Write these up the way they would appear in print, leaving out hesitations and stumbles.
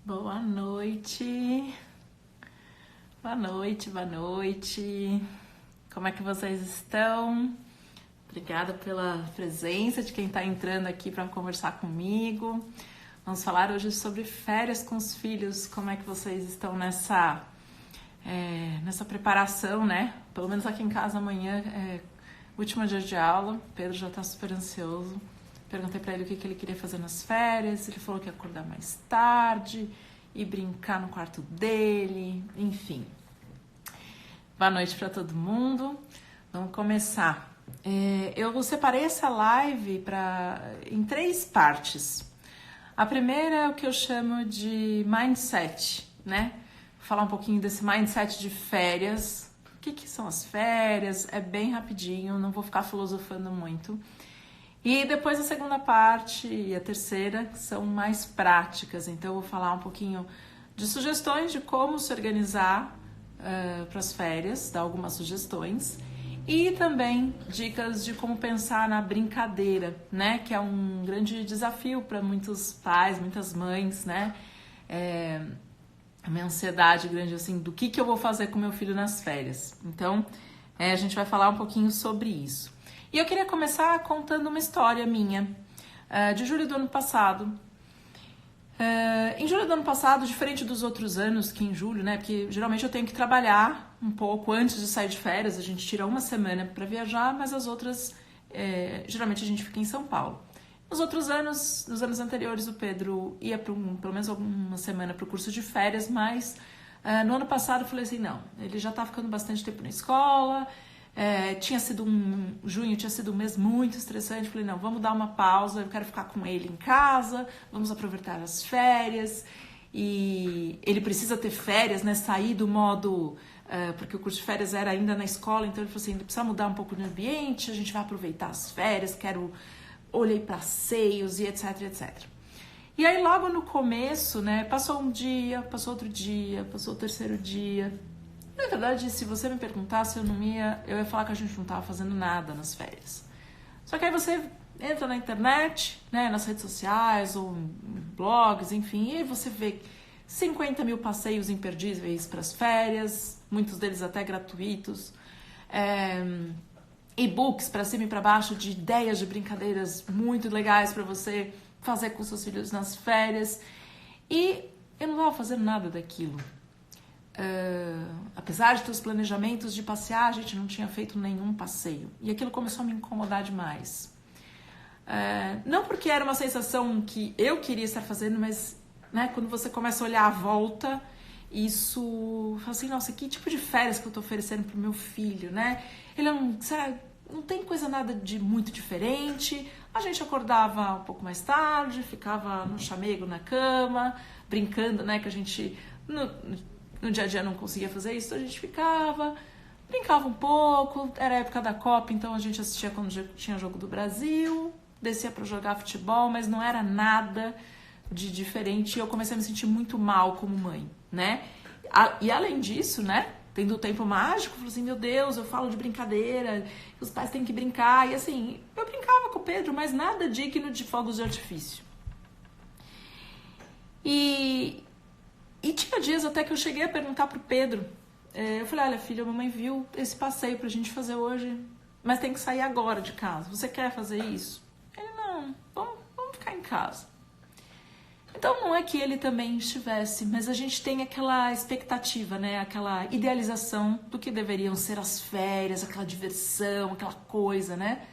Boa noite. Boa noite, boa noite. Como é que vocês estão? Obrigada pela presença de quem está entrando aqui para conversar comigo. Vamos falar hoje sobre férias com os filhos. Como é que vocês estão nessa preparação, né? Pelo menos aqui em casa amanhã é último dia de aula. Pedro já está super ansioso. Perguntei para ele o que ele queria fazer nas férias. Ele falou que ia acordar mais tarde e brincar no quarto dele. Enfim. Boa noite para todo mundo. Vamos começar. Eu separei essa live em 3 partes. A primeira é o que eu chamo de mindset, né? Vou falar um pouquinho desse mindset de férias. O que são as férias? É bem rapidinho, não vou ficar filosofando muito. E depois a segunda parte e a terceira são mais práticas. Então eu vou falar um pouquinho de sugestões de como se organizar para as férias, dar algumas sugestões. E também dicas de como pensar na brincadeira, né? Que é um grande desafio para muitos pais, muitas mães, né? A minha ansiedade grande, assim, do que eu vou fazer com meu filho nas férias. Então, a gente vai falar um pouquinho sobre isso. E eu queria começar contando uma história minha, de julho do ano passado. Em julho do ano passado, diferente dos outros anos, que em julho, né? Porque geralmente eu tenho que trabalhar um pouco antes de sair de férias, a gente tira uma semana para viajar, mas as outras, geralmente a gente fica em São Paulo. Nos outros anos, nos anos anteriores, o Pedro ia pelo menos uma semana para o curso de férias, mas no ano passado eu falei assim, não, ele já tá ficando bastante tempo na escola. Junho tinha sido um mês muito estressante. Falei, não, vamos dar uma pausa, eu quero ficar com ele em casa, vamos aproveitar as férias. E ele precisa ter férias, né? Sair do modo, porque o curso de férias era ainda na escola, então ele falou assim, ele precisa mudar um pouco de ambiente, a gente vai aproveitar as férias, olhei para passeios e etc, etc. E aí logo no começo, né, passou um dia, passou outro dia, passou o terceiro dia. Na verdade, se você me perguntasse, eu ia falar que a gente não estava fazendo nada nas férias. Só que aí você entra na internet, né, nas redes sociais ou em blogs, enfim, e aí você vê 50 mil passeios imperdíveis para as férias, muitos deles até gratuitos, e-books para cima e para baixo de ideias de brincadeiras muito legais para você fazer com seus filhos nas férias. E eu não estava fazendo nada daquilo. Apesar de ter os planejamentos de passear, a gente não tinha feito nenhum passeio. E aquilo começou a me incomodar demais. Não porque era uma sensação que eu queria estar fazendo, mas né, quando você começa a olhar à volta, isso... Fala assim, nossa, que tipo de férias que eu estou oferecendo para o meu filho, né? Ele não tem coisa nada de muito diferente. A gente acordava um pouco mais tarde, ficava no chamego na cama, brincando, né? Que a gente... No dia a dia não conseguia fazer isso, então a gente brincava um pouco, era a época da Copa, então a gente assistia quando tinha jogo do Brasil, descia para jogar futebol, mas não era nada de diferente e eu comecei a me sentir muito mal como mãe, né? E além disso, né, tendo o tempo mágico, eu falei assim, meu Deus, eu falo de brincadeira, os pais têm que brincar, e assim, eu brincava com o Pedro, mas nada digno de fogos de artifício. E tinha dias até que eu cheguei a perguntar pro Pedro. Eu falei, olha filho, a mamãe viu esse passeio pra gente fazer hoje, mas tem que sair agora de casa. Você quer fazer isso? Ele, não, vamos ficar em casa. Então não é que ele também estivesse, mas a gente tem aquela expectativa, né? Aquela idealização do que deveriam ser as férias, aquela diversão, aquela coisa, né?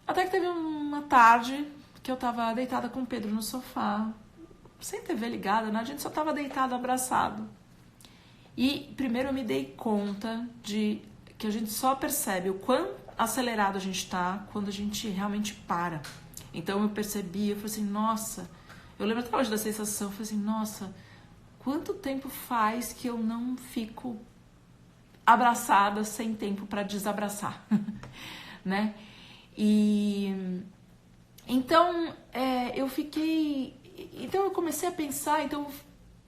Até que teve uma tarde que eu tava deitada com o Pedro no sofá, sem TV ligada, né? A gente só tava deitado, abraçado. E primeiro eu me dei conta de que a gente só percebe o quão acelerado a gente tá quando a gente realmente para. Então eu percebi, eu falei assim, nossa, eu lembro até hoje da sensação, eu falei assim, nossa, quanto tempo faz que eu não fico abraçada sem tempo para desabraçar, né? E então eu comecei a pensar,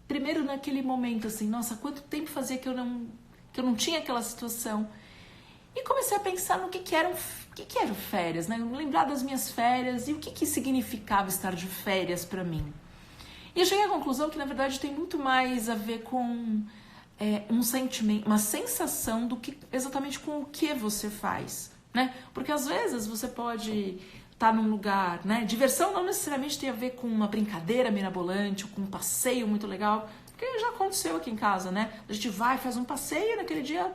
primeiro naquele momento assim, nossa, quanto tempo fazia que eu não tinha aquela situação. E comecei a pensar no que eram férias, né? Lembrar das minhas férias e o que significava estar de férias para mim. E eu cheguei à conclusão que, na verdade, tem muito mais a ver com um sentimento, uma sensação do que exatamente com o que você faz, né? Porque às vezes você pode estar num lugar, né? Diversão não necessariamente tem a ver com uma brincadeira mirabolante ou com um passeio muito legal, porque já aconteceu aqui em casa, né? A gente vai, faz um passeio e naquele dia,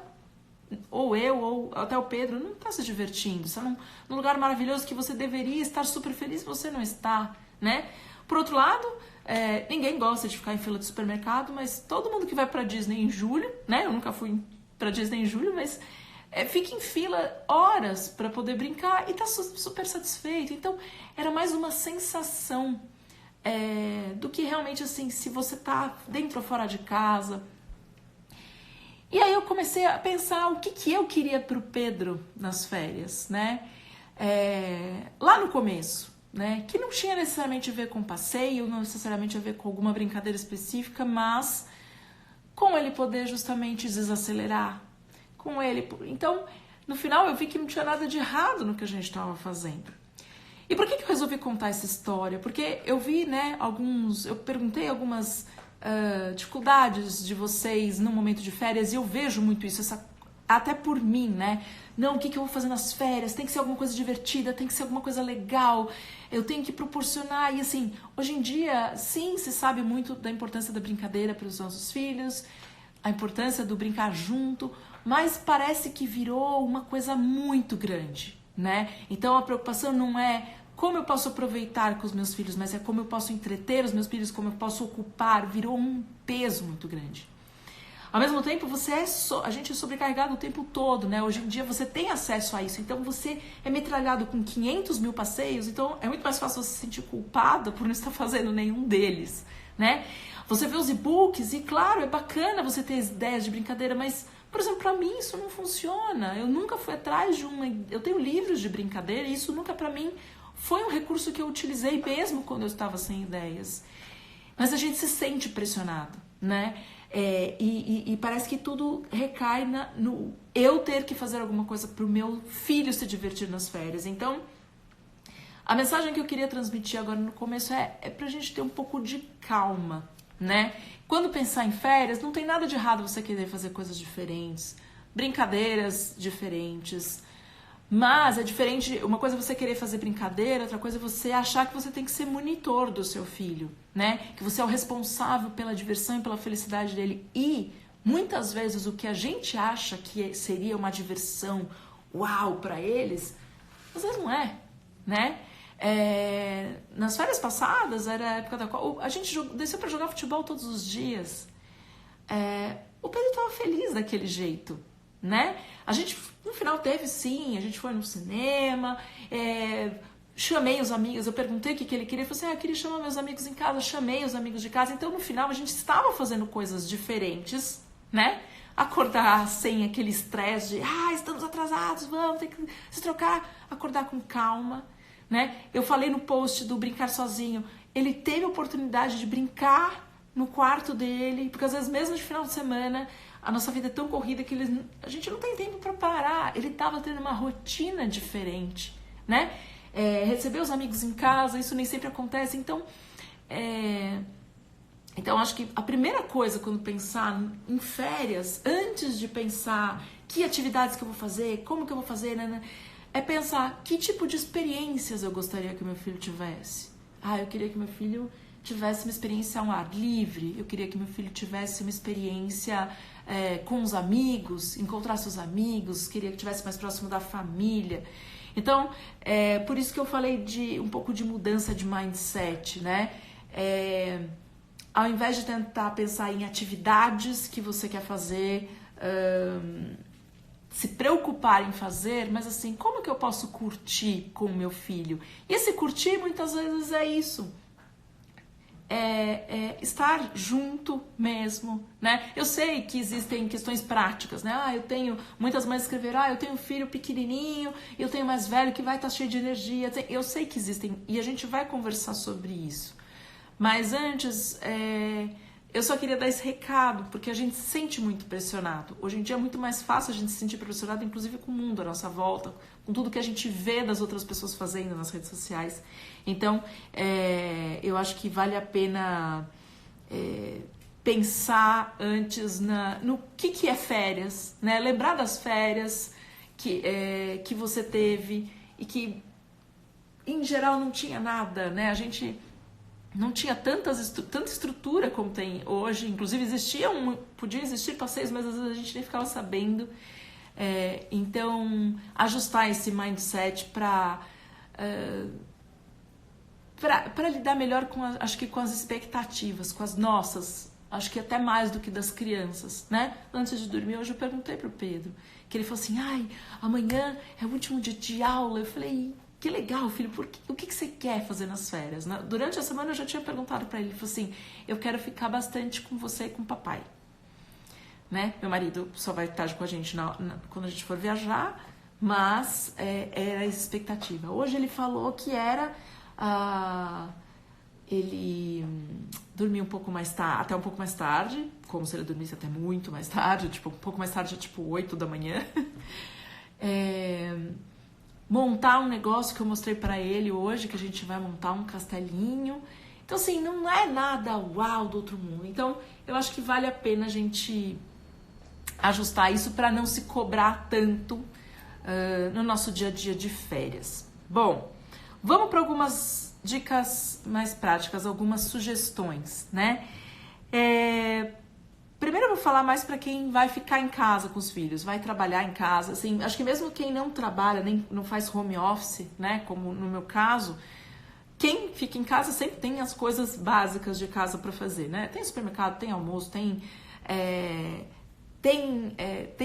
ou eu, ou até o Pedro, não está se divertindo. Você num lugar maravilhoso que você deveria estar super feliz, você não está, né? Por outro lado, ninguém gosta de ficar em fila de supermercado, mas todo mundo que vai pra Disney em julho, né? Eu nunca fui pra Disney em julho, mas fica em fila horas para poder brincar e tá super satisfeito. Então, era mais uma sensação do que realmente, assim, se você tá dentro ou fora de casa. E aí eu comecei a pensar o que eu queria pro Pedro nas férias, né? Lá no começo, né? Que não tinha necessariamente a ver com passeio, não necessariamente a ver com alguma brincadeira específica, mas com ele poder justamente desacelerar, com ele. Então, no final eu vi que não tinha nada de errado no que a gente estava fazendo. E por que eu resolvi contar essa história? Porque eu vi, né, eu perguntei algumas dificuldades de vocês no momento de férias e eu vejo muito isso, até por mim, né? Não, o que eu vou fazer nas férias? Tem que ser alguma coisa divertida, tem que ser alguma coisa legal, eu tenho que proporcionar. E assim, hoje em dia, sim, se sabe muito da importância da brincadeira para os nossos filhos, a importância do brincar junto, mas parece que virou uma coisa muito grande, né? Então a preocupação não é como eu posso aproveitar com os meus filhos, mas é como eu posso entreter os meus filhos, como eu posso ocupar, virou um peso muito grande. Ao mesmo tempo, a gente é sobrecarregado o tempo todo, né? Hoje em dia você tem acesso a isso, então você é metralhado com 500 mil passeios, então é muito mais fácil você se sentir culpada por não estar fazendo nenhum deles, né? Você vê os e-books e, claro, é bacana você ter ideias de brincadeira, mas, por exemplo, para mim isso não funciona. Eu nunca fui atrás de eu tenho livros de brincadeira e isso nunca para mim foi um recurso que eu utilizei mesmo quando eu estava sem ideias. Mas a gente se sente pressionado, né? E parece que tudo recai no eu ter que fazer alguma coisa para o meu filho se divertir nas férias. Então, a mensagem que eu queria transmitir agora no começo é pra gente ter um pouco de calma, né? Quando pensar em férias, não tem nada de errado você querer fazer coisas diferentes, brincadeiras diferentes, mas é diferente, uma coisa é você querer fazer brincadeira, outra coisa é você achar que você tem que ser monitor do seu filho, né? Que você é o responsável pela diversão e pela felicidade dele. E, muitas vezes, o que a gente acha que seria uma diversão uau para eles, às vezes não é, né? Nas férias passadas, era a época da qual a gente desceu para jogar futebol todos os dias. O Pedro estava feliz daquele jeito, né? A gente, no final, teve sim, a gente foi no cinema, chamei os amigos, eu perguntei o que ele queria, ele falou assim, eu queria chamar meus amigos em casa, chamei os amigos de casa, então no final a gente estava fazendo coisas diferentes, né? Acordar sem aquele estresse de, estamos atrasados, vamos ter que se trocar, acordar com calma, né? Eu falei no post do brincar sozinho, ele teve a oportunidade de brincar no quarto dele, porque às vezes mesmo de final de semana, a nossa vida é tão corrida que a gente não tem tempo para parar. Ele estava tendo uma rotina diferente, né? Receber os amigos em casa, isso nem sempre acontece. Então, acho que a primeira coisa quando pensar em férias, antes de pensar que atividades que eu vou fazer, como que eu vou fazer, né, é pensar que tipo de experiências eu gostaria que meu filho tivesse. Eu queria que meu filho tivesse uma experiência ao ar livre, eu queria que meu filho tivesse uma experiência com os amigos, encontrasse os amigos, queria que tivesse mais próximo da família. Então, por isso que eu falei de um pouco de mudança de mindset, né? Ao invés de tentar pensar em atividades que você quer fazer, se preocupar em fazer, mas assim, como que eu posso curtir com o meu filho? E esse curtir muitas vezes é isso. Estar junto mesmo, né? Eu sei que existem questões práticas, né? Muitas mães escreveram, eu tenho um filho pequenininho, eu tenho mais velho que vai estar cheio de energia. Eu sei que existem, e a gente vai conversar sobre isso. Mas antes, eu só queria dar esse recado, porque a gente se sente muito pressionado. Hoje em dia é muito mais fácil a gente se sentir pressionado, inclusive com o mundo à nossa volta, com tudo que a gente vê das outras pessoas fazendo nas redes sociais. Então, eu acho que vale a pena pensar antes no que é férias, né? Lembrar das férias que você teve e que, em geral, não tinha nada, né? A gente não tinha tanta estrutura como tem hoje. Inclusive podia existir passeios, mas às vezes a gente nem ficava sabendo. Então, ajustar esse mindset para lidar melhor acho que com as expectativas, com as nossas, acho que até mais do que das crianças, né? Antes de dormir, hoje eu perguntei pro Pedro, que ele falou assim, amanhã é o último dia de aula. Eu falei, que legal, filho, o que você quer fazer nas férias? Durante a semana eu já tinha perguntado para ele, ele falou assim, eu quero ficar bastante com você e com o papai. Né? Meu marido só vai estar com a gente quando a gente for viajar, mas era a expectativa. Hoje ele falou que era ele dormir um pouco mais tarde, até um pouco mais tarde, como se ele dormisse até muito mais tarde, tipo, um pouco mais tarde, tipo 8 da manhã. Montar um negócio que eu mostrei pra ele hoje, que a gente vai montar um castelinho. Então, assim, não é nada uau do outro mundo. Então, eu acho que vale a pena a gente ajustar isso para não se cobrar tanto no nosso dia a dia de férias. Bom, vamos para algumas dicas mais práticas, algumas sugestões, né? Primeiro eu vou falar mais para quem vai ficar em casa com os filhos, vai trabalhar em casa, assim, acho que mesmo quem não trabalha, nem não faz home office, né, como no meu caso, quem fica em casa sempre tem as coisas básicas de casa para fazer, né? Tem supermercado, tem almoço, tem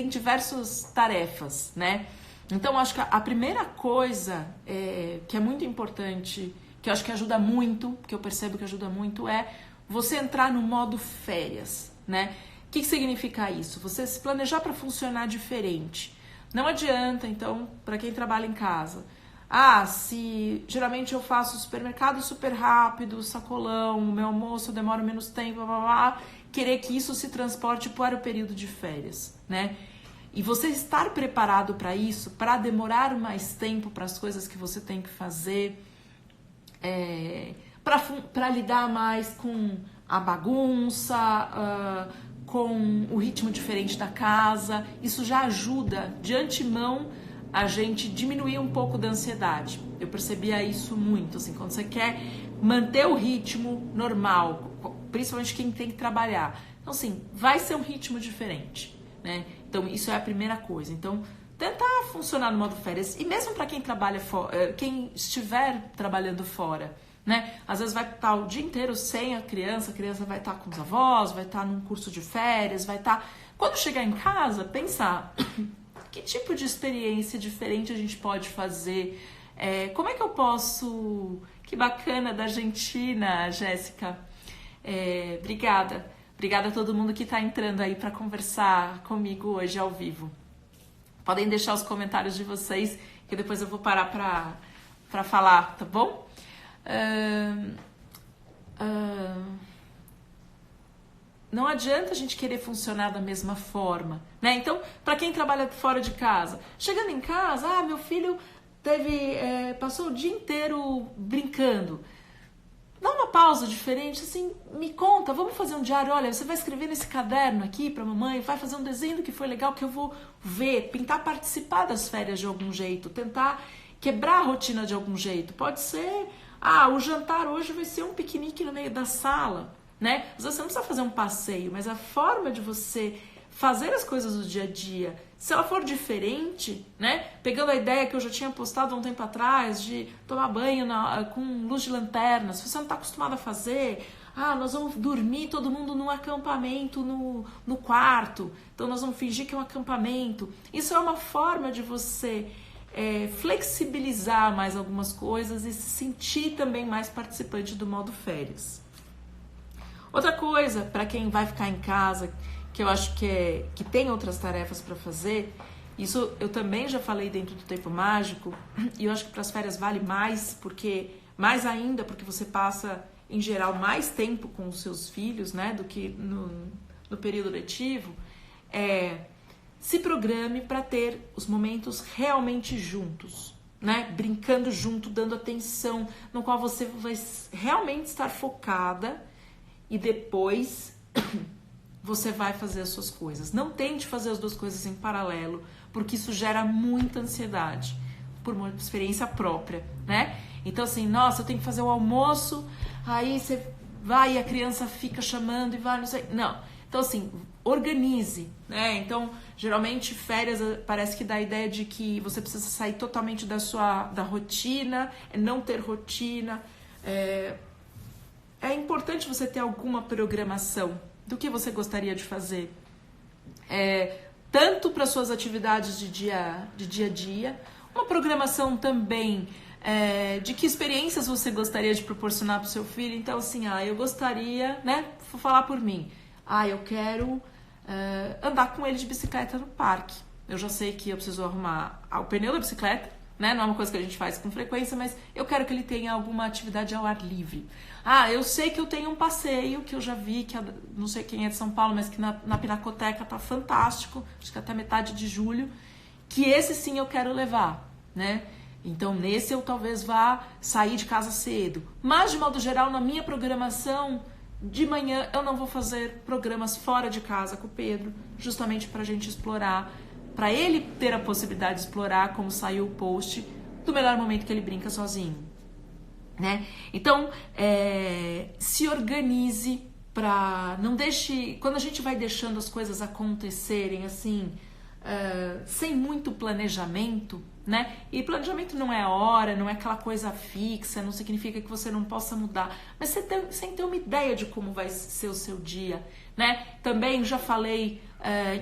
diversas tarefas, né? Então, acho que a primeira coisa que é muito importante, que eu acho que ajuda muito, que eu percebo que ajuda muito, é você entrar no modo férias, né? O que significa isso? Você se planejar para funcionar diferente. Não adianta, então, para quem trabalha em casa, se geralmente eu faço supermercado super rápido, sacolão, meu almoço demora menos tempo, querer que isso se transporte para o período de férias, né? E você estar preparado para isso, para demorar mais tempo para as coisas que você tem que fazer, para lidar mais com a bagunça, com o ritmo diferente da casa, isso já ajuda de antemão a gente diminuir um pouco da ansiedade. Eu percebia isso muito, assim, quando você quer manter o ritmo normal, principalmente quem tem que trabalhar. Então, assim, vai ser um ritmo diferente, né? Então, isso é a primeira coisa. Então, tentar funcionar no modo férias. E mesmo para quem trabalha quem estiver trabalhando fora, né? Às vezes vai estar o dia inteiro sem a criança vai estar com os avós, vai estar num curso de férias, vai estar... Quando chegar em casa, pensar que tipo de experiência diferente a gente pode fazer, como é que eu posso... Que bacana, da Argentina, Jéssica. Obrigada a todo mundo que está entrando aí para conversar comigo hoje ao vivo. Podem deixar os comentários de vocês, que depois eu vou parar para falar, tá bom? Não adianta a gente querer funcionar da mesma forma, né? Então, para quem trabalha fora de casa, chegando em casa, meu filho passou o dia inteiro brincando. Dá uma pausa diferente, assim, me conta, vamos fazer um diário, olha, você vai escrever nesse caderno aqui pra mamãe, vai fazer um desenho do que foi legal que eu vou ver, tentar participar das férias de algum jeito, tentar quebrar a rotina de algum jeito. Pode ser, o jantar hoje vai ser um piquenique no meio da sala, né? Às vezes você não precisa fazer um passeio, mas a forma de você fazer as coisas do dia a dia, se ela for diferente, né? Pegando a ideia que eu já tinha postado há um tempo atrás de tomar banho com luz de lanterna, se você não está acostumado a fazer, nós vamos dormir todo mundo num acampamento no quarto, então nós vamos fingir que é um acampamento. Isso é uma forma de você flexibilizar mais algumas coisas e se sentir também mais participante do modo férias. Outra coisa, para quem vai ficar em casa, que eu acho que tem outras tarefas para fazer, isso eu também já falei dentro do Tempo Mágico, e eu acho que para as férias vale mais ainda, porque você passa em geral, mais tempo com os seus filhos, né, do que no período letivo, se programe para ter os momentos realmente juntos, né, brincando junto, dando atenção, no qual você vai realmente estar focada e depois você vai fazer as suas coisas. Não tente fazer as duas coisas em paralelo, porque isso gera muita ansiedade, por uma experiência própria, né? Então assim, nossa, eu tenho que fazer o almoço, aí você vai e a criança fica chamando e vai, não sei, não. Então assim, organize, né? Então, geralmente férias parece que dá a ideia de que você precisa sair totalmente da rotina, não ter rotina. É importante você ter alguma programação do que você gostaria de fazer, tanto para suas atividades de dia a dia, uma programação também de que experiências você gostaria de proporcionar para o seu filho. Então assim, eu gostaria, né, vou falar por mim, eu quero andar com ele de bicicleta no parque. Eu já sei que eu preciso arrumar o pneu da bicicleta, né? Não é uma coisa que a gente faz com frequência, mas eu quero que ele tenha alguma atividade ao ar livre. Eu sei que eu tenho um passeio que eu já vi, que não sei quem é de São Paulo, mas que na Pinacoteca tá fantástico, acho que até metade de julho, que esse sim eu quero levar, né? Então nesse eu talvez vá sair de casa cedo. Mas de modo geral, na minha programação de manhã eu não vou fazer programas fora de casa com o Pedro, justamente para a gente explorar, para ele ter a possibilidade de explorar, como saiu o post, do melhor momento que ele brinca sozinho, né? Então, se organize para não deixe, quando a gente vai deixando as coisas acontecerem assim, sem muito planejamento, né? E planejamento não é hora, não é aquela coisa fixa, não significa que você não possa mudar, mas sem ter uma ideia de como vai ser o seu dia, né? Também já falei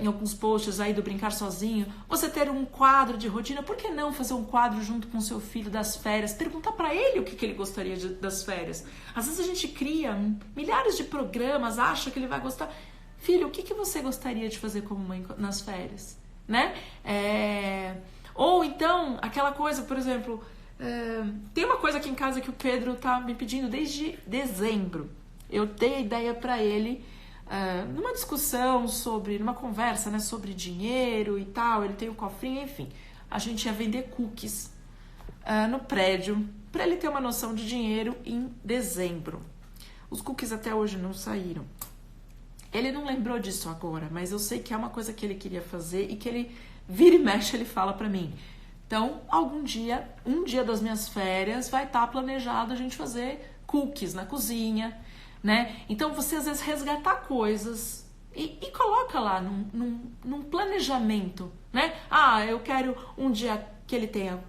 em alguns posts aí do brincar sozinho, você ter um quadro de rotina. Por que não fazer um quadro junto com seu filho das férias? Perguntar para ele o que ele gostaria das férias. Às vezes a gente cria milhares de programas, acha que ele vai gostar. Filho, o que você gostaria de fazer como mãe nas férias, né? Ou então, aquela coisa, por exemplo, tem uma coisa aqui em casa que o Pedro tá me pedindo desde dezembro. Eu dei a ideia para ele, numa discussão numa conversa, né, sobre dinheiro e tal, ele tem o cofrinho, enfim. A gente ia vender cookies no prédio, para ele ter uma noção de dinheiro em dezembro. Os cookies até hoje não saíram. Ele não lembrou disso agora, mas eu sei que é uma coisa que ele queria fazer e que ele vira e mexe, ele fala pra mim. Então, um dia das minhas férias vai estar planejado a gente fazer cookies na cozinha, né? Então, você às vezes resgatar coisas e coloca lá num planejamento, né? Eu quero um dia que ele tenha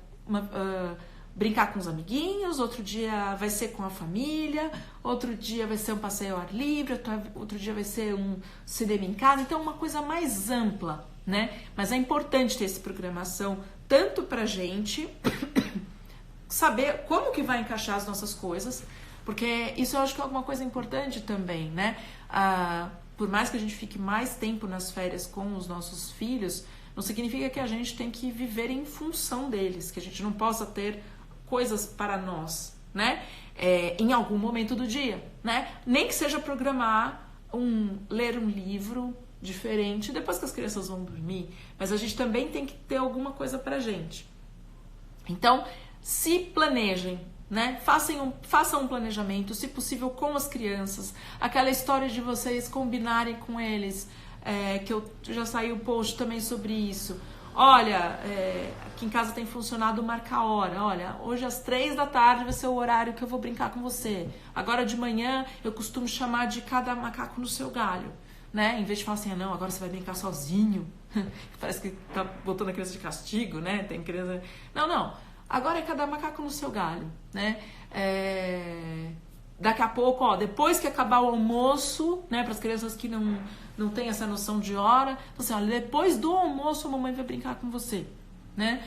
brincar com os amiguinhos, outro dia vai ser com a família, outro dia vai ser um passeio ao ar livre, outro dia vai ser um cinema em casa. Então, uma coisa mais ampla, né? Mas é importante ter essa programação, tanto pra gente saber como que vai encaixar as nossas coisas, porque isso eu acho que é alguma coisa importante também, né? Por mais que a gente fique mais tempo nas férias com os nossos filhos, não significa que a gente tem que viver em função deles, que a gente não possa ter coisas para nós, né? Em algum momento do dia, né? Nem que seja programar ler um livro diferente depois que as crianças vão dormir, mas a gente também tem que ter alguma coisa pra gente. Então, se planejem, né? Façam um planejamento, se possível com as crianças, aquela história de vocês combinarem com eles, que eu já saí um post também sobre isso. Olha, aqui em casa tem funcionado marcar hora. Olha, hoje às 3 da tarde vai ser o horário que eu vou brincar com você. Agora de manhã eu costumo chamar de cada macaco no seu galho, né? Em vez de falar assim, não, agora você vai brincar sozinho. Parece que tá botando a criança de castigo, né? Tem criança... Não. Agora é cada macaco no seu galho, né? Daqui a pouco, depois que acabar o almoço, né? Para as crianças que não tem essa noção de hora, então, assim, olha, depois do almoço a mamãe vai brincar com você, né?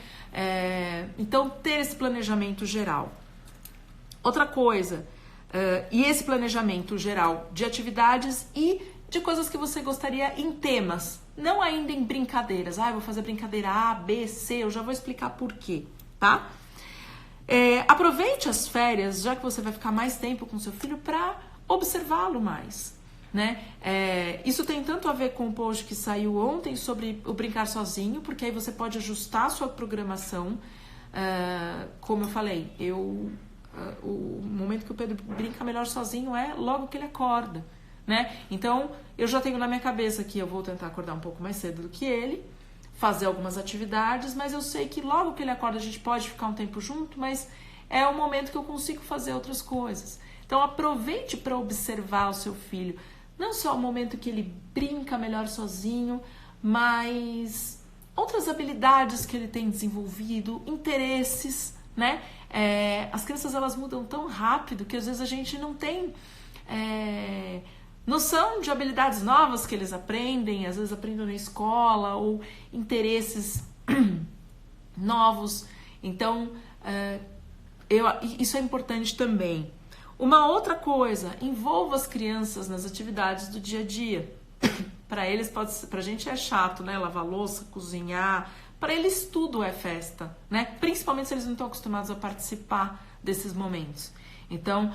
Então, ter esse planejamento geral. Outra coisa, e esse planejamento geral de atividades e de coisas que você gostaria em temas, não ainda em brincadeiras. Eu vou fazer brincadeira A, B, C, eu já vou explicar por quê, tá? Aproveite as férias, já que você vai ficar mais tempo com seu filho, para observá-lo mais, né? Isso tem tanto a ver com o post que saiu ontem sobre o brincar sozinho, porque aí você pode ajustar a sua programação. Como eu falei, o momento que o Pedro brinca melhor sozinho é logo que ele acorda, né? Então, eu já tenho na minha cabeça que eu vou tentar acordar um pouco mais cedo do que ele, fazer algumas atividades, mas eu sei que logo que ele acorda a gente pode ficar um tempo junto, mas é o momento que eu consigo fazer outras coisas. Então aproveite para observar o seu filho, não só o momento que ele brinca melhor sozinho, mas outras habilidades que ele tem desenvolvido, interesses, né? As crianças, elas mudam tão rápido que às vezes a gente não tem noção de habilidades novas que eles aprendem, às vezes aprendem na escola, ou interesses novos. Então, isso é importante também. Uma outra coisa, envolva as crianças nas atividades do dia a dia. Para eles, pra gente é chato, né? Lavar louça, cozinhar. Para eles tudo é festa, né? Principalmente se eles não estão acostumados a participar desses momentos. Então,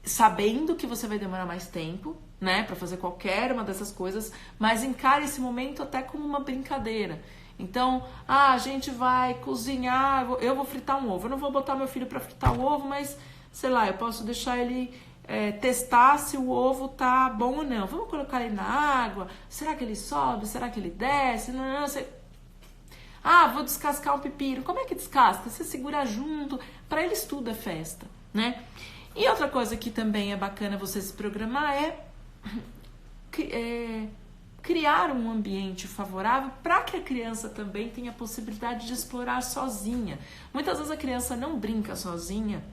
sabendo que você vai demorar mais tempo, né, para fazer qualquer uma dessas coisas, mas encare esse momento até como uma brincadeira. Então, a gente vai cozinhar, eu vou fritar um ovo. Eu não vou botar meu filho para fritar o ovo, mas, sei lá, eu posso deixar ele testar se o ovo tá bom ou não. Vamos colocar ele na água? Será que ele sobe? Será que ele desce? Não, vou descascar um pepino. Como é que descasca? Você segura junto. Para eles tudo é festa, né? E outra coisa que também é bacana você se programar é criar um ambiente favorável para que a criança também tenha a possibilidade de explorar sozinha. Muitas vezes a criança não brinca sozinha,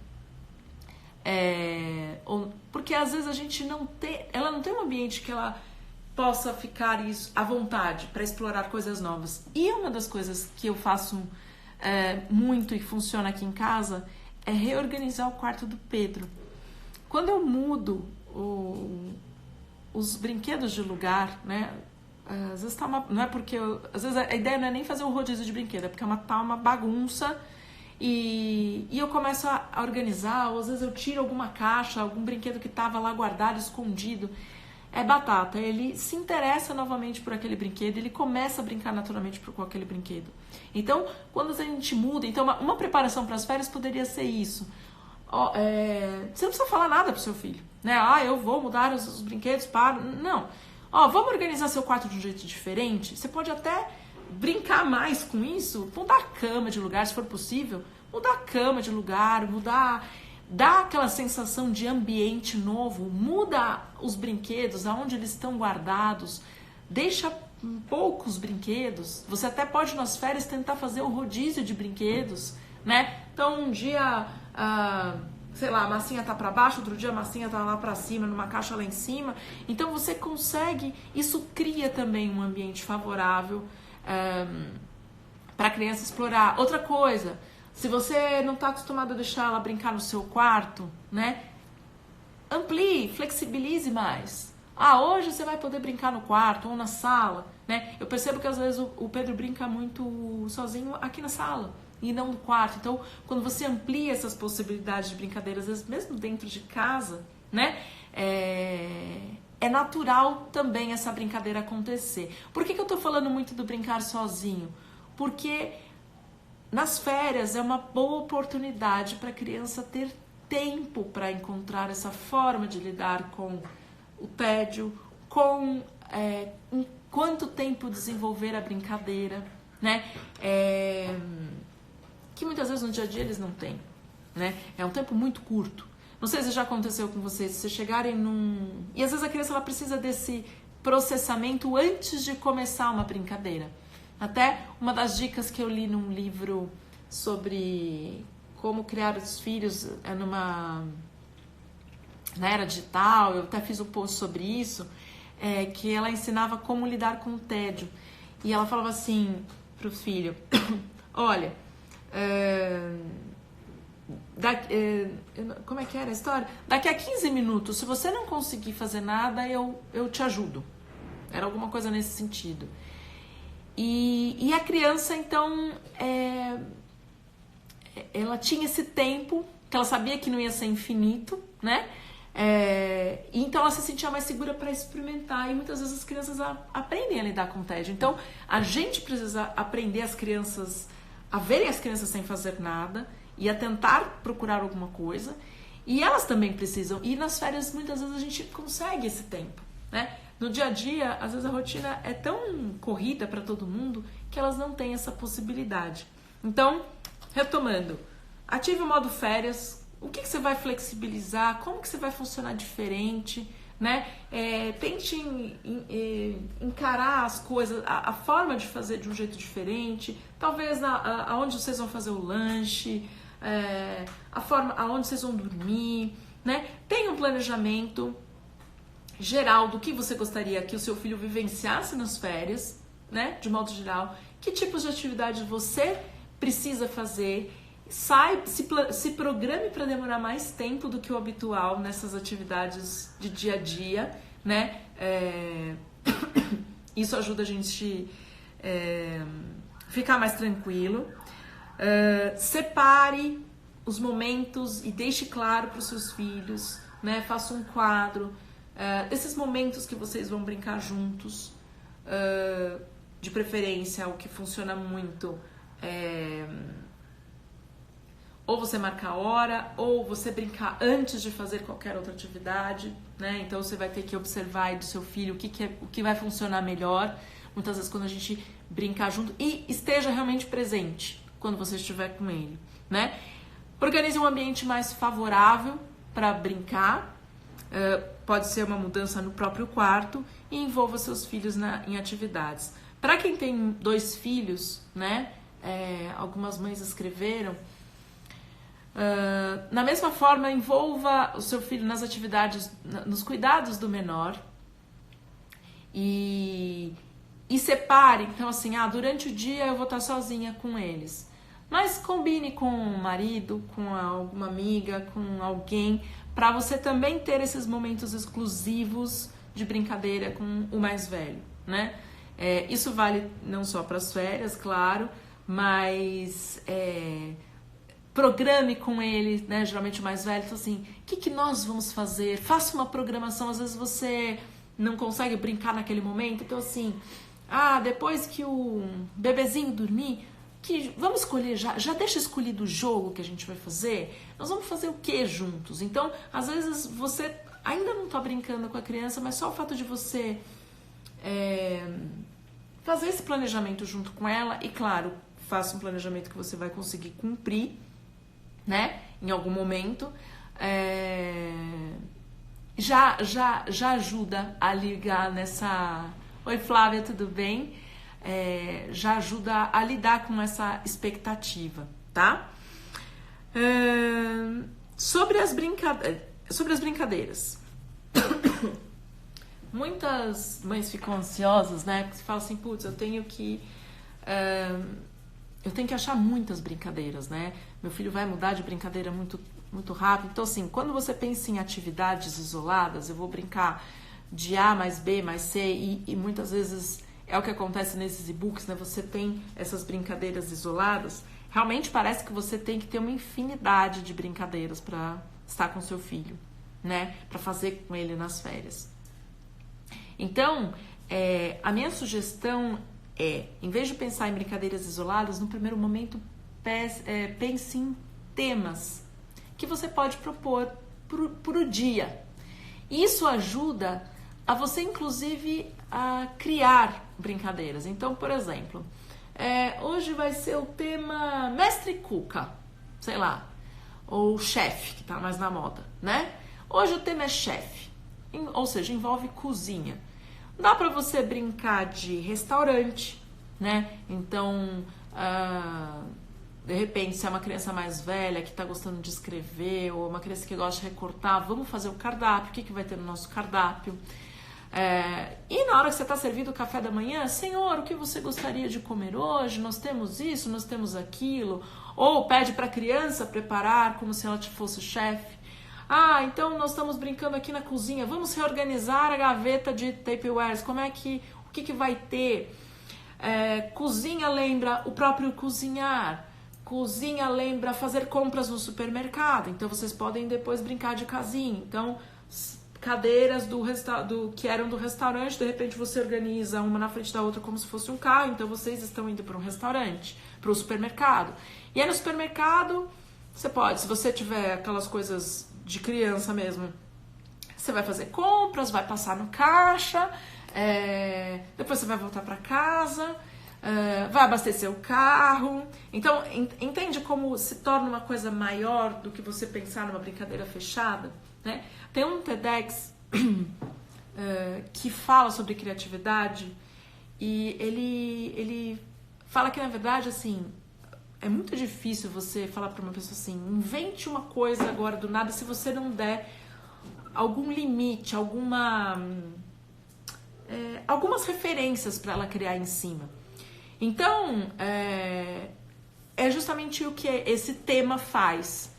porque às vezes ela não tem um ambiente que ela possa ficar à vontade para explorar coisas novas. E uma das coisas que eu faço muito e funciona aqui em casa é reorganizar o quarto do Pedro. Quando eu mudo os brinquedos de lugar, né? Às vezes não é porque às vezes a ideia não é nem fazer um rodízio de brinquedo, é porque tá uma bagunça e eu começo a organizar, ou às vezes eu tiro alguma caixa, algum brinquedo que estava lá guardado, escondido. É batata, ele se interessa novamente por aquele brinquedo, ele começa a brincar naturalmente com aquele brinquedo. Então, quando a gente muda, então uma preparação para as férias poderia ser isso. Você não precisa falar nada pro seu filho, né? Eu vou mudar os brinquedos para... Não. Vamos organizar seu quarto de um jeito diferente? Você pode até brincar mais com isso, mudar a cama de lugar, se for possível, mudar a cama de lugar, dá aquela sensação de ambiente novo, muda os brinquedos, aonde eles estão guardados, deixa poucos brinquedos. Você até pode nas férias tentar fazer o rodízio de brinquedos, né? Então um dia, sei lá, a massinha tá para baixo, outro dia a massinha tá lá para cima, numa caixa lá em cima. Então você consegue, isso cria também um ambiente favorável para a criança explorar. Outra coisa, se você não está acostumado a deixar ela brincar no seu quarto, né? Amplie, flexibilize mais. Hoje você vai poder brincar no quarto ou na sala, né? Eu percebo que às vezes o Pedro brinca muito sozinho aqui na sala e não no quarto. Então, quando você amplia essas possibilidades de brincadeira, às vezes mesmo dentro de casa, né? É natural também essa brincadeira acontecer. Por que eu tô falando muito do brincar sozinho? Porque nas férias é uma boa oportunidade para a criança ter tempo para encontrar essa forma de lidar com o tédio, com em quanto tempo desenvolver a brincadeira, né? Que muitas vezes no dia a dia eles não têm, né? É um tempo muito curto. Não sei se já aconteceu com vocês, se vocês chegarem E às vezes a criança ela precisa desse processamento antes de começar uma brincadeira. Até uma das dicas que eu li num livro sobre como criar os filhos na era digital, eu até fiz um post sobre isso, que ela ensinava como lidar com o tédio. E ela falava assim pro filho, olha, como é que era a história? Daqui a 15 minutos, se você não conseguir fazer nada, eu te ajudo. Era alguma coisa nesse sentido. E a criança, então, ela tinha esse tempo, que ela sabia que não ia ser infinito, né? Então ela se sentia mais segura para experimentar, e muitas vezes as crianças aprendem a lidar com o tédio. Então a gente precisa aprender as crianças a verem as crianças sem fazer nada e a tentar procurar alguma coisa, e elas também precisam. E nas férias muitas vezes a gente consegue esse tempo, né? No dia a dia, às vezes a rotina é tão corrida para todo mundo que elas não têm essa possibilidade. Então, retomando, ative o modo férias. O que você vai flexibilizar? Como que você vai funcionar diferente? Né? Tente encarar as coisas, a forma de fazer de um jeito diferente. Talvez aonde vocês vão fazer o lanche, a forma aonde vocês vão dormir. Né? Tenha um planejamento geral do que você gostaria que o seu filho vivenciasse nas férias, né? De modo geral. Que tipos de atividade você precisa fazer? Se programe para demorar mais tempo do que o habitual nessas atividades de dia a dia, né? Isso ajuda a gente ficar mais tranquilo. Separe os momentos e deixe claro para os seus filhos, né? Faça um quadro desses momentos que vocês vão brincar juntos, de preferência. O que funciona muito ou você marcar a hora, ou você brincar antes de fazer qualquer outra atividade, né? Então você vai ter que observar aí do seu filho o que vai funcionar melhor. Muitas vezes quando a gente brincar junto, e esteja realmente presente quando você estiver com ele, né? Organize um ambiente mais favorável para brincar. Pode ser uma mudança no próprio quarto, e envolva seus filhos em atividades. Para quem tem 2 filhos, né? Algumas mães escreveram. Na mesma forma, envolva o seu filho nas atividades, nos cuidados do menor, e separe. Então assim, durante o dia eu vou estar sozinha com eles, mas combine com o marido, com alguma amiga, com alguém, para você também ter esses momentos exclusivos de brincadeira com o mais velho, né? Isso vale não só para as férias, claro, mas programe com ele, né? Geralmente o mais velho, então assim, o que nós vamos fazer? Faça uma programação. Às vezes você não consegue brincar naquele momento, então assim, depois que o bebezinho dormir, vamos escolher, já deixa escolhido o jogo que a gente vai fazer. Nós vamos fazer o que juntos? Então, às vezes você ainda não está brincando com a criança, mas só o fato de você fazer esse planejamento junto com ela, e claro, faça um planejamento que você vai conseguir cumprir, né? Em algum momento, já ajuda a ligar nessa... Oi, Flávia, tudo bem? Já ajuda a lidar com essa expectativa, tá? Sobre as brincadeiras. Muitas mães ficam ansiosas, né? Porque você fala assim, putz, eu tenho que achar muitas brincadeiras, né? Meu filho vai mudar de brincadeira muito, muito rápido. Então, assim, quando você pensa em atividades isoladas, eu vou brincar de A mais B mais C, e muitas vezes é o que acontece nesses e-books, né? Você tem essas brincadeiras isoladas. Realmente parece que você tem que ter uma infinidade de brincadeiras para estar com seu filho, né? Para fazer com ele nas férias. Então, a minha sugestão em vez de pensar em brincadeiras isoladas, no primeiro momento pense em temas que você pode propor por o dia. Isso ajuda a você, inclusive, a criar brincadeiras. Então, por exemplo, hoje vai ser o tema Mestre Cuca, sei lá, ou chefe, que tá mais na moda, né? Hoje o tema é chefe, ou seja, envolve cozinha. Dá para você brincar de restaurante, né? Então, de repente, se é uma criança mais velha que está gostando de escrever, ou uma criança que gosta de recortar, vamos fazer o cardápio. O que vai ter no nosso cardápio? E na hora que você está servindo o café da manhã, Senhor, o que você gostaria de comer hoje? Nós temos isso, nós temos aquilo. Ou pede para a criança preparar como se ela fosse chefe. Então nós estamos brincando aqui na cozinha, vamos reorganizar a gaveta de Tupperwares, o que vai ter? Cozinha lembra o próprio cozinhar. Cozinha lembra fazer compras no supermercado, então vocês podem depois brincar de casinha. Então, cadeiras que eram do restaurante, de repente você organiza uma na frente da outra como se fosse um carro, então vocês estão indo para um restaurante, para o supermercado. E aí no supermercado, você pode, se você tiver aquelas coisas de criança mesmo, você vai fazer compras, vai passar no caixa, depois você vai voltar para casa, vai abastecer o carro. Então, entende como se torna uma coisa maior do que você pensar numa brincadeira fechada? Né? Tem um TEDx que fala sobre criatividade e ele fala que, na verdade, assim, é muito difícil você falar para uma pessoa assim, invente uma coisa agora do nada se você não der algum limite, algumas referências para ela criar em cima. Então, é justamente o que esse tema faz.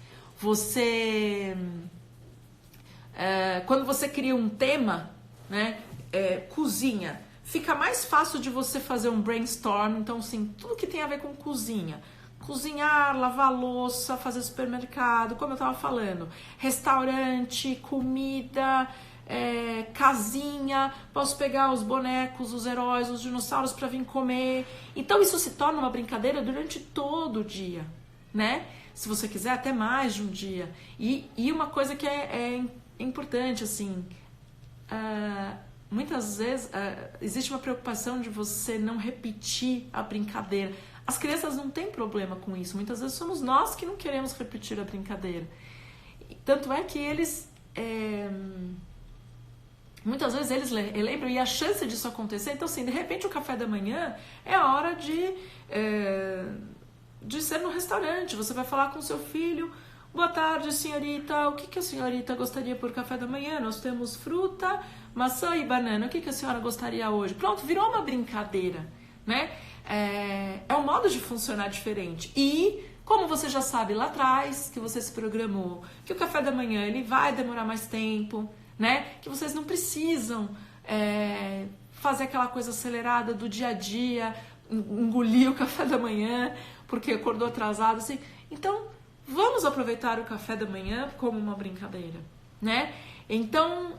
Quando você cria um tema, né, cozinha, fica mais fácil de você fazer um brainstorm. Então, assim, tudo que tem a ver com cozinha. Cozinhar, lavar louça, fazer supermercado, como eu estava falando, restaurante, comida, casinha, posso pegar os bonecos, os heróis, os dinossauros para vir comer. Então isso se torna uma brincadeira durante todo o dia, né? Se você quiser, até mais de um dia. E uma coisa que é importante, assim, muitas vezes existe uma preocupação de você não repetir a brincadeira. As crianças não têm problema com isso. Muitas vezes somos nós que não queremos repetir a brincadeira. Tanto é que eles... muitas vezes eles lembram, e a chance disso acontecer... Então, assim, de repente o café da manhã é a hora de ser no restaurante. Você vai falar com seu filho... Boa tarde, senhorita. O que a senhorita gostaria por café da manhã? Nós temos fruta, maçã e banana. O que a senhora gostaria hoje? Pronto, virou uma brincadeira, né? É um modo de funcionar diferente. E, como você já sabe lá atrás, que você se programou, que o café da manhã ele vai demorar mais tempo, né? Que vocês não precisam fazer aquela coisa acelerada do dia a dia, engolir o café da manhã porque acordou atrasado, assim. Então, vamos aproveitar o café da manhã como uma brincadeira, né? Então,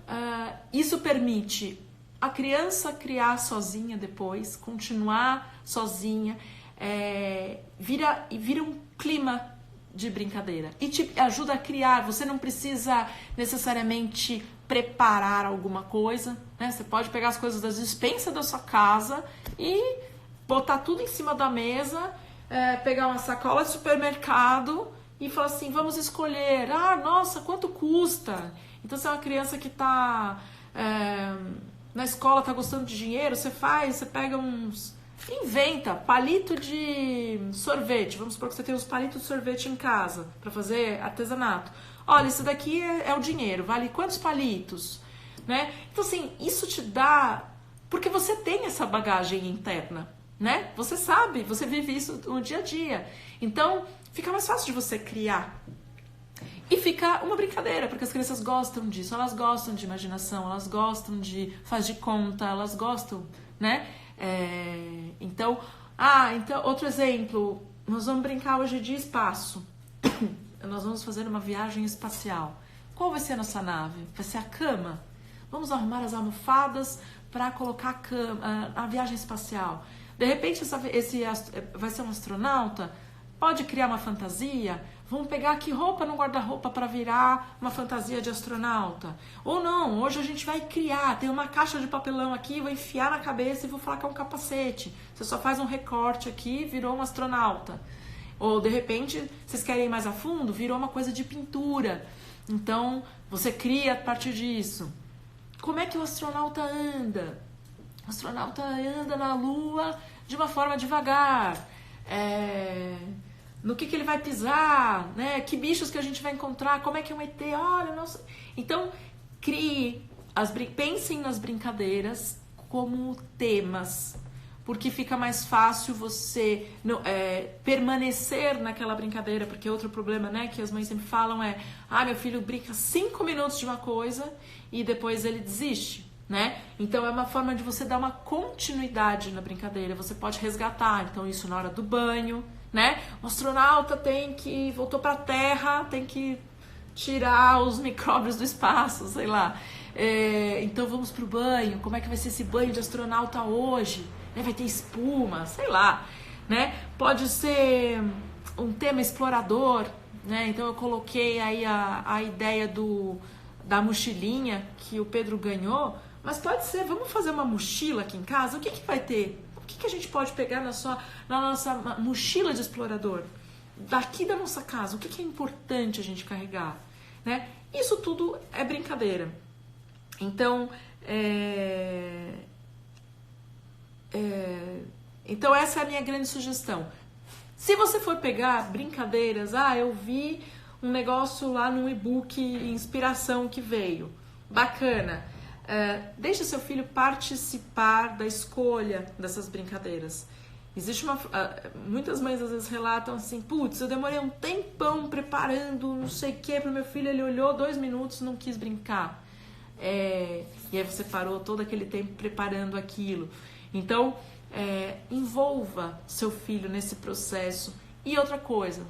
isso permite a criança criar sozinha depois, continuar sozinha, vira um clima de brincadeira e te ajuda a criar. Você não precisa necessariamente preparar alguma coisa, né? Você pode pegar as coisas das despensas da sua casa e botar tudo em cima da mesa, pegar uma sacola de supermercado e falar assim, vamos escolher, nossa, quanto custa? Então, se é uma criança que está na escola, está gostando de dinheiro, você pega inventa palito de sorvete, vamos supor que você tem uns palitos de sorvete em casa para fazer artesanato. Olha, isso daqui é o dinheiro, vale quantos palitos? Né? Então, assim, isso te dá, porque você tem essa bagagem interna, né? Você sabe, você vive isso no dia a dia. Então, fica mais fácil de você criar. E fica uma brincadeira, porque as crianças gostam disso, elas gostam de imaginação, elas gostam de faz de conta, elas gostam, né? Então, outro exemplo, nós vamos brincar hoje de espaço. Nós vamos fazer uma viagem espacial. Qual vai ser a nossa nave? Vai ser a cama? Vamos arrumar as almofadas para colocar a cama, a viagem espacial. De repente, esse vai ser um astronauta? Pode criar uma fantasia? Vamos pegar aqui roupa no guarda-roupa para virar uma fantasia de astronauta. Ou não, hoje a gente vai criar, tem uma caixa de papelão aqui, vou enfiar na cabeça e vou falar que é um capacete. Você só faz um recorte aqui, virou um astronauta. Ou, de repente, vocês querem ir mais a fundo, virou uma coisa de pintura. Então, você cria a partir disso. Como é que o astronauta anda? O astronauta anda na Lua de uma forma devagar. No que ele vai pisar, né? Que bichos que a gente vai encontrar, como é que é um ET, olha, nossa. Então, pensem nas brincadeiras como temas, porque fica mais fácil você permanecer naquela brincadeira, porque outro problema, né, que as mães sempre falam meu filho brinca 5 minutos de uma coisa e depois ele desiste, né? Então é uma forma de você dar uma continuidade na brincadeira, você pode resgatar, então isso na hora do banho, né? O astronauta voltou para a Terra, tem que tirar os micróbios do espaço, sei lá. Então vamos pro banho, como é que vai ser esse banho de astronauta hoje? Vai ter espuma, sei lá, né? Pode ser um tema explorador, né? Então eu coloquei aí a ideia da mochilinha que o Pedro ganhou, mas pode ser, vamos fazer uma mochila aqui em casa? O que vai ter? O que a gente pode pegar na nossa mochila de explorador? Daqui da nossa casa, o que é importante a gente carregar? Né? Isso tudo é brincadeira. Então, então essa é a minha grande sugestão. Se você for pegar brincadeiras, eu vi um negócio lá no e-book Inspiração que veio, bacana, deixe seu filho participar da escolha dessas brincadeiras. Existe muitas mães às vezes relatam assim, putz, eu demorei um tempão preparando não sei o que pro meu filho, ele olhou 2 minutos e não quis brincar. E aí você parou todo aquele tempo preparando aquilo. Então, envolva seu filho nesse processo. E outra coisa,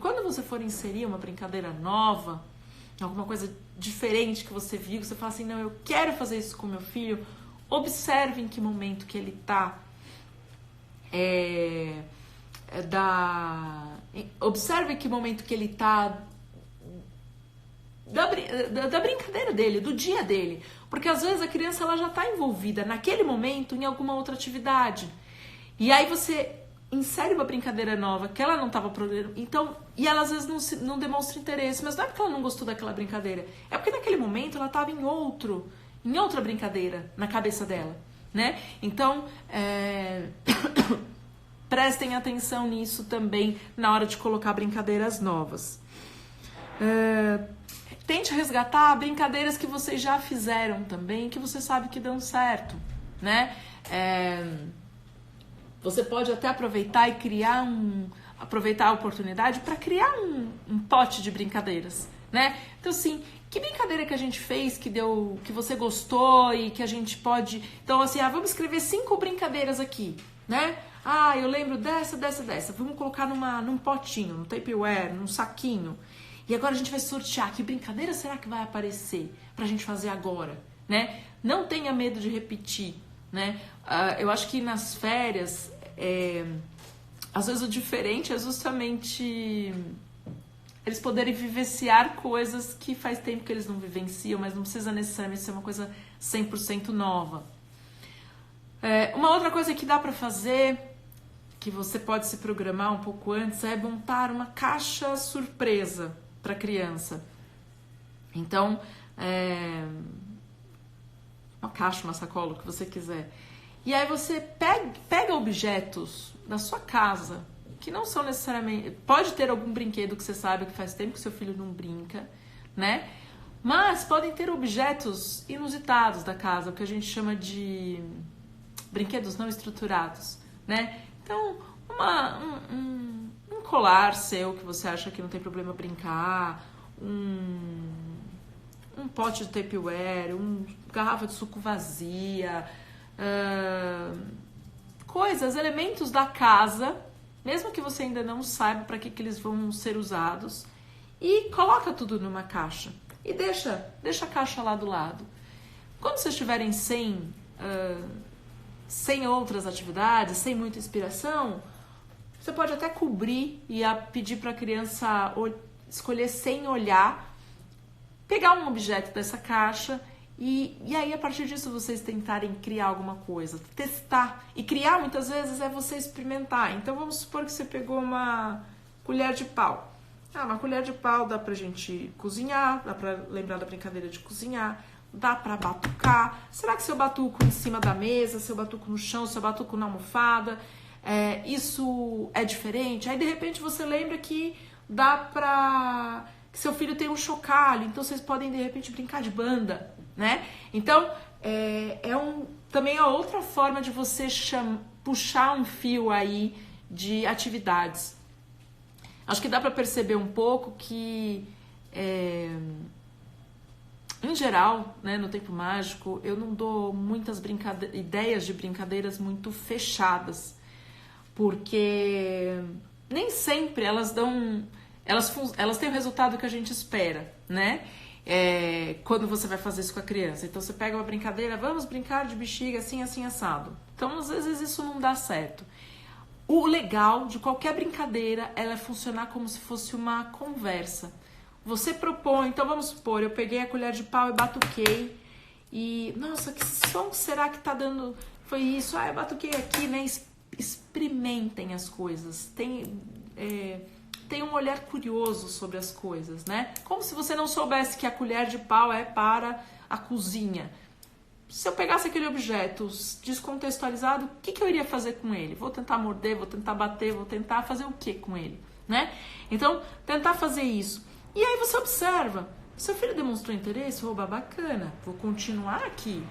quando você for inserir uma brincadeira nova, alguma coisa diferente que você viu, que você fala assim, não, eu quero fazer isso com meu filho, observe em que momento que ele está observe que momento que ele está da brincadeira dele, do dia dele, porque às vezes a criança ela já está envolvida naquele momento em alguma outra atividade, e aí você insere uma brincadeira nova que ela não estava programando, então, e ela às vezes não demonstra interesse, mas não é porque ela não gostou daquela brincadeira, é porque naquele momento ela estava em outra brincadeira na cabeça dela, né? Então, prestem atenção nisso também na hora de colocar brincadeiras novas. Tente resgatar brincadeiras que vocês já fizeram também, que você sabe que dão certo, né? Você pode até aproveitar e aproveitar a oportunidade para criar um pote de brincadeiras, né? Então, assim, que brincadeira que a gente fez que você gostou e que a gente pode... Então, assim, vamos escrever 5 brincadeiras aqui, né? Eu lembro dessa. Vamos colocar num potinho, num Tupperware, num saquinho. E agora a gente vai sortear. Que brincadeira será que vai aparecer pra gente fazer agora, né? Não tenha medo de repetir, né? Eu acho que nas férias, às vezes o diferente é justamente eles poderem vivenciar coisas que faz tempo que eles não vivenciam, mas não precisa necessariamente ser uma coisa 100% nova. Uma outra coisa que dá para fazer, que você pode se programar um pouco antes, é montar uma caixa surpresa para a criança. Então, uma caixa, uma sacola, o que você quiser. E aí você pega objetos da sua casa, que não são necessariamente... Pode ter algum brinquedo que você sabe que faz tempo que seu filho não brinca, né? Mas podem ter objetos inusitados da casa, o que a gente chama de brinquedos não estruturados, né? Então, um colar seu que você acha que não tem problema brincar, um pote de Tupperware, uma garrafa de suco vazia, elementos da casa, mesmo que você ainda não saiba para que eles vão ser usados, e coloca tudo numa caixa e deixa a caixa lá do lado. Quando vocês estiverem sem outras atividades, sem muita inspiração, você pode até cobrir e pedir para a criança escolher sem olhar, pegar um objeto dessa caixa e aí a partir disso vocês tentarem criar alguma coisa, testar. E criar muitas vezes é você experimentar. Então vamos supor que você pegou uma colher de pau. Uma colher de pau dá pra gente cozinhar, dá pra lembrar da brincadeira de cozinhar, dá pra batucar. Será que se eu batuco em cima da mesa, se eu batuco no chão, se eu batuco na almofada, isso é diferente? Aí de repente você lembra que dá pra... que seu filho tem um chocalho, então vocês podem de repente brincar de banda, né? Então também é outra forma de você puxar um fio aí de atividades. Acho que dá para perceber um pouco que em geral, né, no Tempo Mágico, eu não dou muitas ideias de brincadeiras muito fechadas, porque nem sempre elas dão, elas têm o resultado que a gente espera, né? Quando você vai fazer isso com a criança. Então você pega uma brincadeira, vamos brincar de bexiga assim, assim, assado. Então às vezes isso não dá certo. O legal de qualquer brincadeira é funcionar como se fosse uma conversa. Você propõe, então vamos supor, eu peguei a colher de pau e batuquei e, nossa, que som será que tá dando? Foi isso, eu batuquei aqui, né? Experimentem as coisas, tem um olhar curioso sobre as coisas, né? Como se você não soubesse que a colher de pau é para a cozinha. Se eu pegasse aquele objeto descontextualizado, o que eu iria fazer com ele? Vou tentar morder, vou tentar bater, vou tentar fazer o que com ele, né? Então, tentar fazer isso. E aí você observa, seu filho demonstrou interesse, oba, bacana, vou continuar aqui,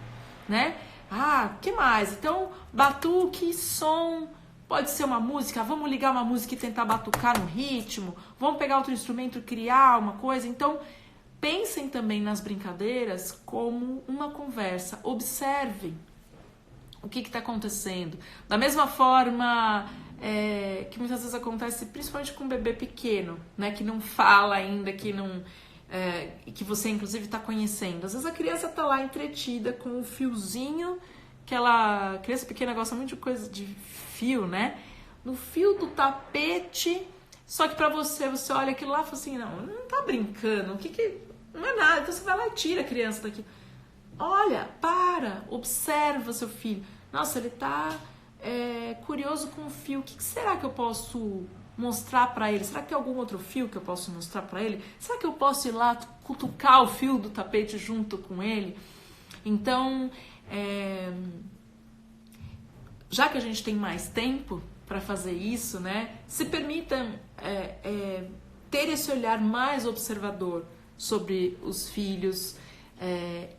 né? O que mais? Então, batuque, som, pode ser uma música, vamos ligar uma música e tentar batucar no ritmo, vamos pegar outro instrumento e criar uma coisa. Então, pensem também nas brincadeiras como uma conversa. Observem o que está acontecendo. Da mesma forma que muitas vezes acontece, principalmente com um bebê pequeno, né, que não fala ainda, que você inclusive está conhecendo. Às vezes a criança está lá entretida com o fiozinho, criança pequena gosta muito de coisa de fio, né? No fio do tapete, só que para você olha aquilo lá e fala assim, não tá brincando, não é nada, então você vai lá e tira a criança daqui. Olha, observa seu filho. Nossa, ele tá curioso com o fio. O que será que eu posso mostrar para ele? Será que tem algum outro fio que eu posso mostrar para ele? Será que eu posso ir lá cutucar o fio do tapete junto com ele? Então, já que a gente tem mais tempo para fazer isso, né? Se permitam ter esse olhar mais observador sobre os filhos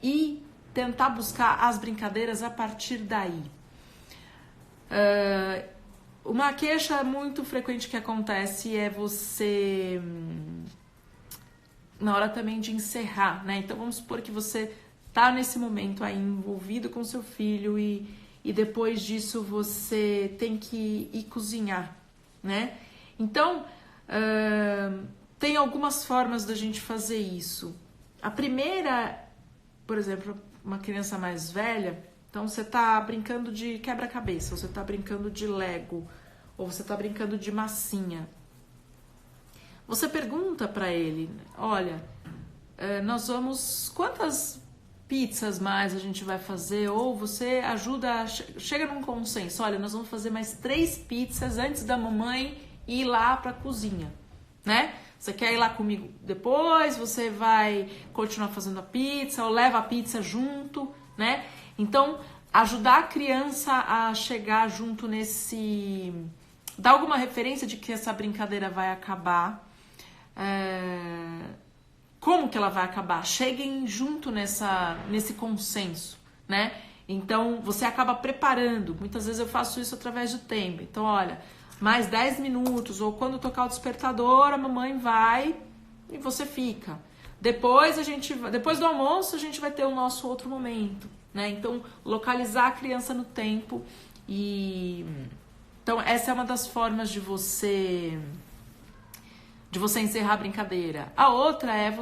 e tentar buscar as brincadeiras a partir daí. Uma queixa muito frequente que acontece é você, na hora também de encerrar, né? Então vamos supor que você tá nesse momento aí envolvido com seu filho e depois disso você tem que ir cozinhar, né? Então, tem algumas formas da gente fazer isso. A primeira, por exemplo, uma criança mais velha, então você tá brincando de quebra-cabeça, ou você tá brincando de Lego, ou você tá brincando de massinha. Você pergunta para ele, olha, quantas pizzas mais a gente vai fazer? Ou você ajuda, chega num consenso, olha, nós vamos fazer mais 3 pizzas antes da mamãe ir lá pra cozinha, né? Você quer ir lá comigo depois? Você vai continuar fazendo a pizza ou leva a pizza junto, né? Então, ajudar a criança a chegar junto dar alguma referência de que essa brincadeira vai acabar. Como que ela vai acabar? Cheguem junto nesse consenso, né? Então, você acaba preparando. Muitas vezes eu faço isso através do tempo. Então, olha, mais 10 minutos, ou quando tocar o despertador, a mamãe vai e você fica. Depois do almoço, a gente vai ter o nosso outro momento, né? Então, localizar a criança no tempo Então, essa é uma das formas de você encerrar a brincadeira. A outra é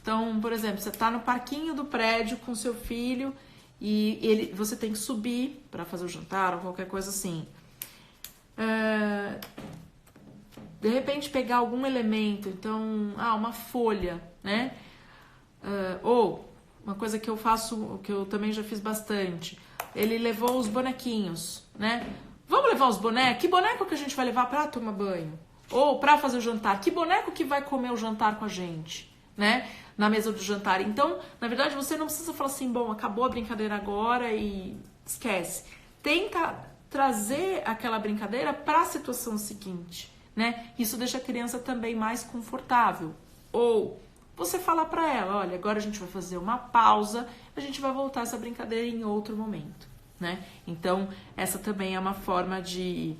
então, por exemplo, você tá no parquinho do prédio com seu filho e você tem que subir para fazer o jantar ou qualquer coisa assim. De repente pegar algum elemento, então, uma folha, né? Ou uma coisa que eu faço, que eu também já fiz bastante, ele levou os bonequinhos, né? Vamos levar os bonecos? Que boneco que a gente vai levar para tomar banho? Ou para fazer o jantar? Que boneco que vai comer o jantar com a gente, né? Na mesa do jantar. Então, na verdade, você não precisa falar assim, bom, acabou a brincadeira agora e esquece. Tenta trazer aquela brincadeira para a situação seguinte, né? Isso deixa a criança também mais confortável. Ou você fala para ela, olha, agora a gente vai fazer uma pausa, a gente vai voltar essa brincadeira em outro momento, né? Então, essa também é uma forma de...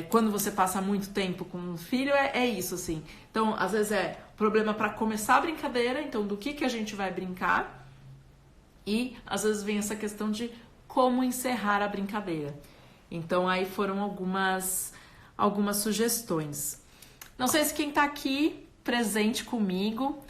quando você passa muito tempo com um filho, é isso, assim. Então, às vezes é problema para começar a brincadeira, então do que a gente vai brincar, e às vezes vem essa questão de como encerrar a brincadeira. Então aí foram algumas sugestões. Não sei se quem está aqui presente comigo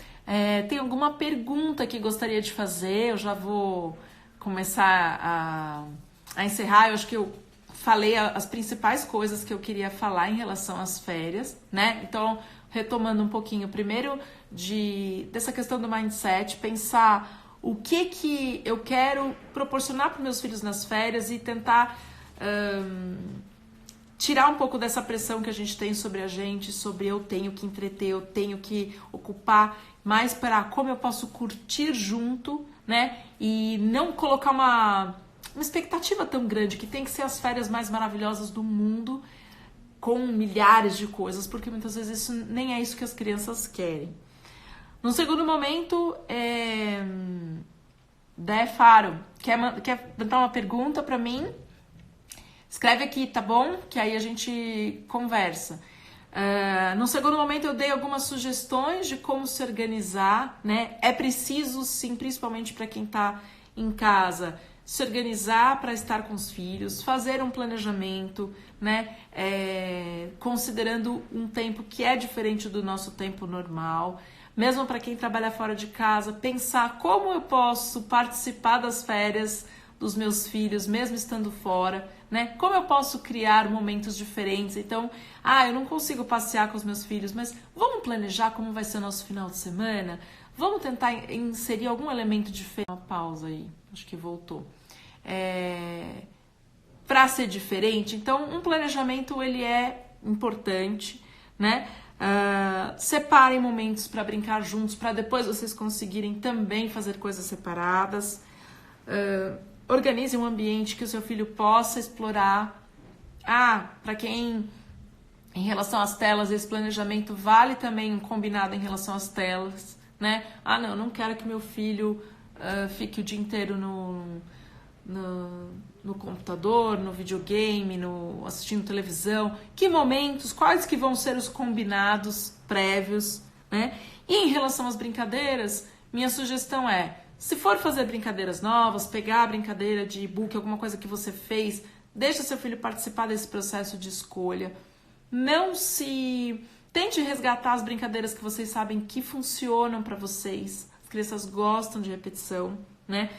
tem alguma pergunta que gostaria de fazer. Eu já vou começar a encerrar. Eu acho que eu falei as principais coisas que eu queria falar em relação às férias, né? Então, retomando um pouquinho, primeiro dessa questão do mindset, pensar o que eu quero proporcionar para meus filhos nas férias e tentar tirar um pouco dessa pressão que a gente tem sobre a gente, sobre eu tenho que entreter, eu tenho que ocupar, mais para como eu posso curtir junto, né? E não colocar uma expectativa tão grande que tem que ser as férias mais maravilhosas do mundo com milhares de coisas, porque muitas vezes isso nem é isso que as crianças querem. No segundo momento, Dé Faro, quer mandar uma pergunta para mim? Escreve aqui, tá bom? Que aí a gente conversa. No segundo momento eu dei algumas sugestões de como se organizar, né? É preciso, sim, principalmente para quem está em casa, se organizar para estar com os filhos, fazer um planejamento, né? Considerando um tempo que é diferente do nosso tempo normal. Mesmo para quem trabalha fora de casa, pensar como eu posso participar das férias dos meus filhos, mesmo estando fora, né? Como eu posso criar momentos diferentes? Então, eu não consigo passear com os meus filhos, mas vamos planejar como vai ser o nosso final de semana? Vamos tentar inserir algum elemento diferente. Uma pausa aí, acho que voltou. Para ser diferente, então um planejamento ele é importante, né? Separem momentos para brincar juntos, para depois vocês conseguirem também fazer coisas separadas. Organize um ambiente que o seu filho possa explorar. Para quem, em relação às telas, esse planejamento vale também um combinado em relação às telas, né? Não quero que meu filho fique o dia inteiro no computador, no videogame, assistindo televisão. Que momentos, quais que vão ser os combinados prévios, né? E em relação às brincadeiras, minha sugestão se for fazer brincadeiras novas, pegar a brincadeira de e-book, alguma coisa que você fez, deixa seu filho participar desse processo de escolha. Tente resgatar as brincadeiras que vocês sabem que funcionam para vocês. As crianças gostam de repetição, né?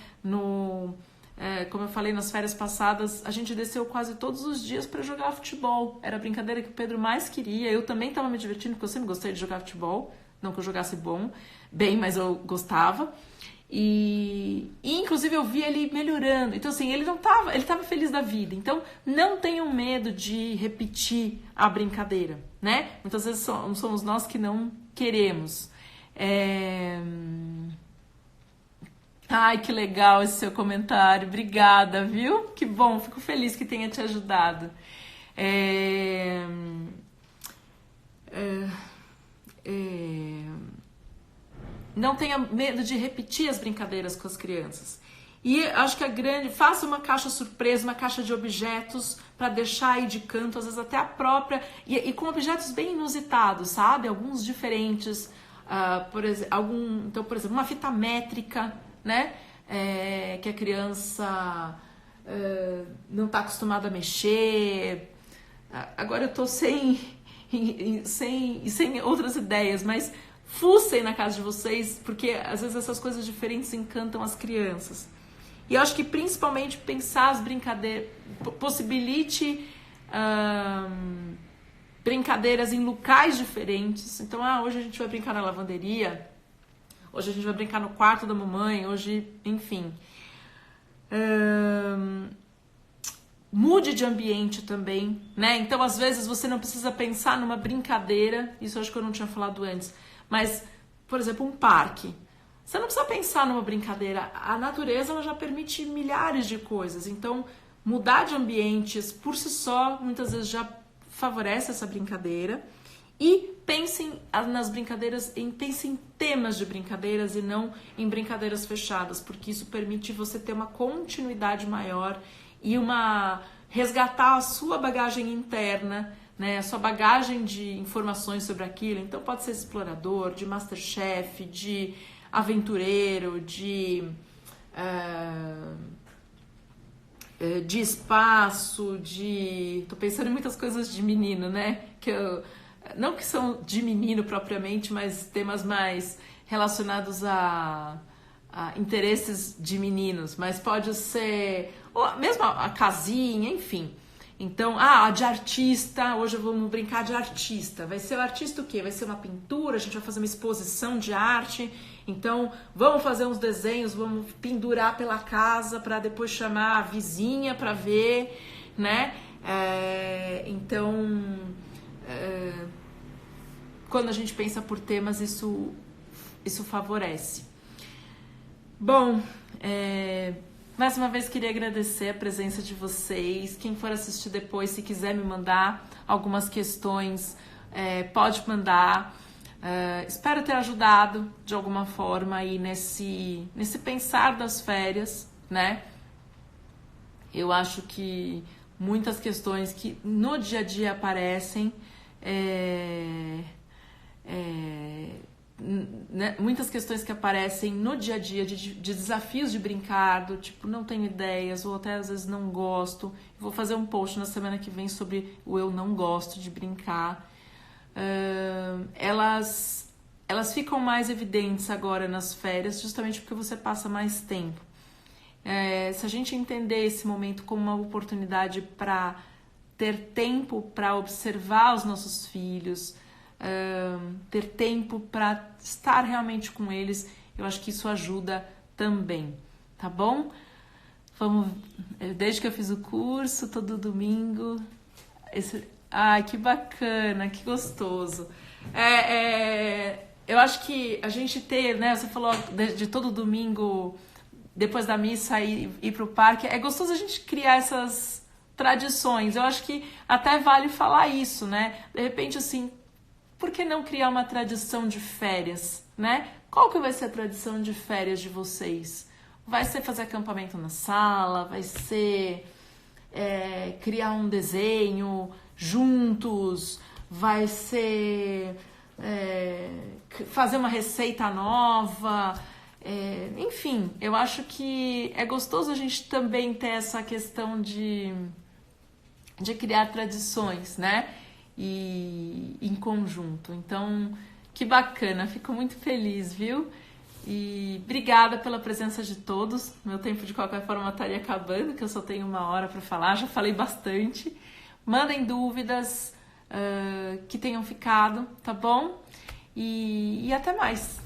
Como eu falei, nas férias passadas, a gente desceu quase todos os dias para jogar futebol. Era a brincadeira que o Pedro mais queria. Eu também estava me divertindo, porque eu sempre gostei de jogar futebol. Não que eu jogasse bem, mas eu gostava. E inclusive eu vi ele melhorando. Então assim, ele estava feliz da vida. Então não tenham medo de repetir a brincadeira, né? Muitas vezes somos nós que não queremos. Ai, que legal esse seu comentário. Obrigada, viu? Que bom, fico feliz que tenha te ajudado. Não tenha medo de repetir as brincadeiras com as crianças. E acho que faça uma caixa surpresa, uma caixa de objetos para deixar aí de canto, às vezes até a própria, e com objetos bem inusitados, sabe? Alguns diferentes, por exemplo, uma fita métrica, né? Que a criança não está acostumada a mexer. Agora eu tô sem outras ideias, mas fuçem na casa de vocês, porque às vezes essas coisas diferentes encantam as crianças. E eu acho que principalmente pensar as brincadeiras, possibilite brincadeiras em locais diferentes. Então, hoje a gente vai brincar na lavanderia, hoje a gente vai brincar no quarto da mamãe, enfim. Mude de ambiente também, né? Então, às vezes, você não precisa pensar numa brincadeira, isso eu acho que eu não tinha falado antes, mas, por exemplo, um parque. Você não precisa pensar numa brincadeira, a natureza ela já permite milhares de coisas, então mudar de ambientes por si só, muitas vezes já favorece essa brincadeira. E pensem nas brincadeiras, pensem em temas de brincadeiras e não em brincadeiras fechadas, porque isso permite você ter uma continuidade maior e resgatar a sua bagagem interna, né? A sua bagagem de informações sobre aquilo. Então pode ser explorador, de Masterchef, de aventureiro, de de espaço, de... Tô pensando em muitas coisas de menino, né? Não que são de menino propriamente, mas temas mais relacionados a interesses de meninos, mas pode ser ou mesmo a casinha, enfim. Então, de artista, hoje vamos brincar de artista. Vai ser o artista o quê? Vai ser uma pintura, a gente vai fazer uma exposição de arte. Então, vamos fazer uns desenhos, vamos pendurar pela casa para depois chamar a vizinha para ver, né? Então, quando a gente pensa por temas, isso favorece. Bom, mais uma vez queria agradecer a presença de vocês. Quem for assistir depois, se quiser me mandar algumas questões, pode mandar. Espero ter ajudado de alguma forma aí nesse pensar das férias, né? Eu acho que muitas questões que no dia a dia aparecem, né, muitas questões que aparecem no dia a dia de desafios de brincar, do tipo, não tenho ideias, ou até às vezes não gosto. Vou fazer um post na semana que vem sobre o eu não gosto de brincar. Elas ficam mais evidentes agora nas férias, justamente porque você passa mais tempo. Se a gente entender esse momento como uma oportunidade para ter tempo para observar os nossos filhos, ter tempo para estar realmente com eles, eu acho que isso ajuda também, tá bom? Desde que eu fiz o curso, todo domingo, ai, que bacana, que gostoso. Eu acho que a gente ter, né, você falou de todo domingo, depois da missa, ir pro parque, é gostoso a gente criar essas tradições. Eu acho que até vale falar isso, né? De repente, assim, por que não criar uma tradição de férias, né? Qual que vai ser a tradição de férias de vocês? Vai ser fazer acampamento na sala? Vai ser criar um desenho juntos? Vai ser fazer uma receita nova? Enfim, eu acho que é gostoso a gente também ter essa questão de criar tradições, né? E em conjunto. Então, que bacana, fico muito feliz, viu? E obrigada pela presença de todos. Meu tempo de qualquer forma estaria acabando, que eu só tenho 1 hora para falar, já falei bastante. Mandem dúvidas que tenham ficado, tá bom? E até mais.